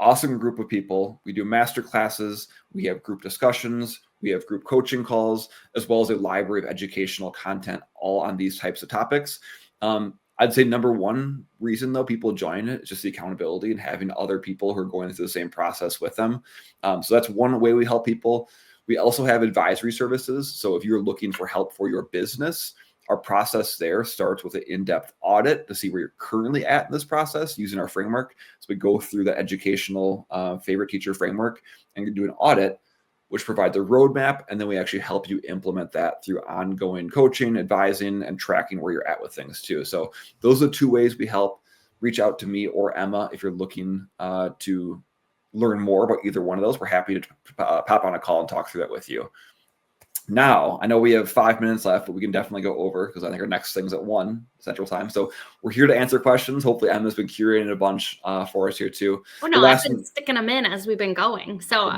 Awesome group of people. We do master classes. We have group discussions. We have group coaching calls, as well as a library of educational content, all on these types of topics. I'd say number one reason, though, people join it is just the accountability and having other people who are going through the same process with them. So that's one way we help people. We also have advisory services. So if you're looking for help for your business, our process there starts with an in-depth audit to see where you're currently at in this process using our framework. So we go through the educational favorite teacher framework and do an audit, which provides a roadmap. And then we actually help you implement that through ongoing coaching, advising, and tracking where you're at with things too. So those are the two ways we help. Reach out to me or Emma if you're looking to learn more about either one of those. We're happy to pop on a call and talk through that with you. Now, I know we have 5 minutes left, but we can definitely go over because I think our next thing's at 1 Central Time. So we're here to answer questions. Hopefully, Emma's been curating a bunch for us here too. Oh, no, I've been sticking them in as we've been going. So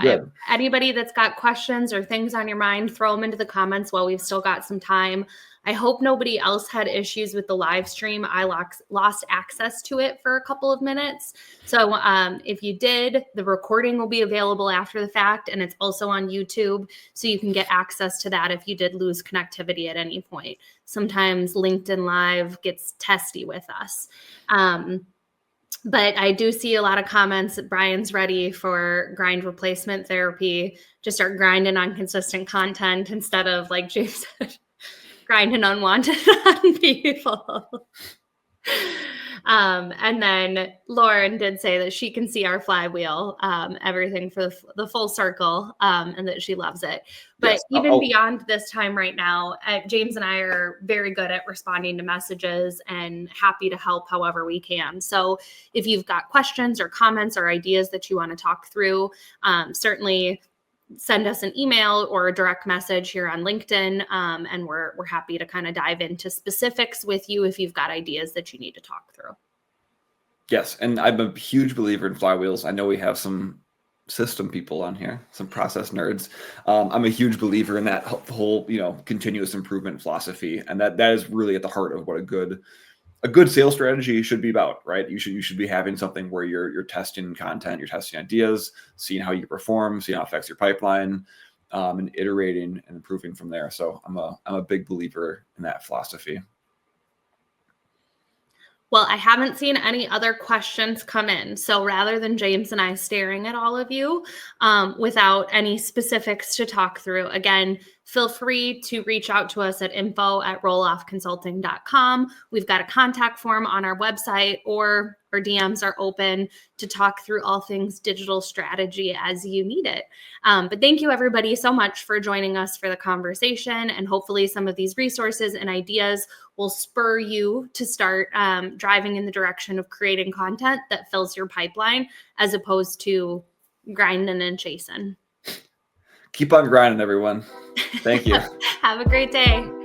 anybody that's got questions or things on your mind, throw them into the comments while we've still got some time. I hope nobody else had issues with the live stream. I lost access to it for a couple of minutes. So if you did, the recording will be available after the fact, and it's also on YouTube. So you can get access to that if you did lose connectivity at any point. Sometimes LinkedIn Live gets testy with us. But I do see a lot of comments that Brian's ready for grind replacement therapy, just start grinding on consistent content instead of, like James said, grinding unwanted on people. And then Lauren did say that she can see our flywheel, everything for the full circle, and that she loves it. But even beyond this time right now, James and I are very good at responding to messages and happy to help however we can. So if you've got questions or comments or ideas that you want to talk through, certainly send us an email or a direct message here on LinkedIn. And we're happy to kind of dive into specifics with you if you've got ideas that you need to talk through. Yes. And I'm a huge believer in flywheels. I know we have some system people on here, some process nerds. I'm a huge believer in that whole, continuous improvement philosophy. And that is really at the heart of what a good sales strategy should be about, right? You should be having something where you're testing content, you're testing ideas, seeing how you perform, seeing how it affects your pipeline, and iterating and improving from there. So I'm a big believer in that philosophy. Well, I haven't seen any other questions come in. So rather than James and I staring at all of you without any specifics to talk through, again, feel free to reach out to us at info@roloffconsulting.com. We've got a contact form on our website, or our DMs are open to talk through all things digital strategy as you need it. But thank you, everybody, so much for joining us for the conversation. And hopefully some of these resources and ideas will spur you to start driving in the direction of creating content that fills your pipeline as opposed to grinding and chasing. Keep on grinding, everyone. Thank you. Have a great day.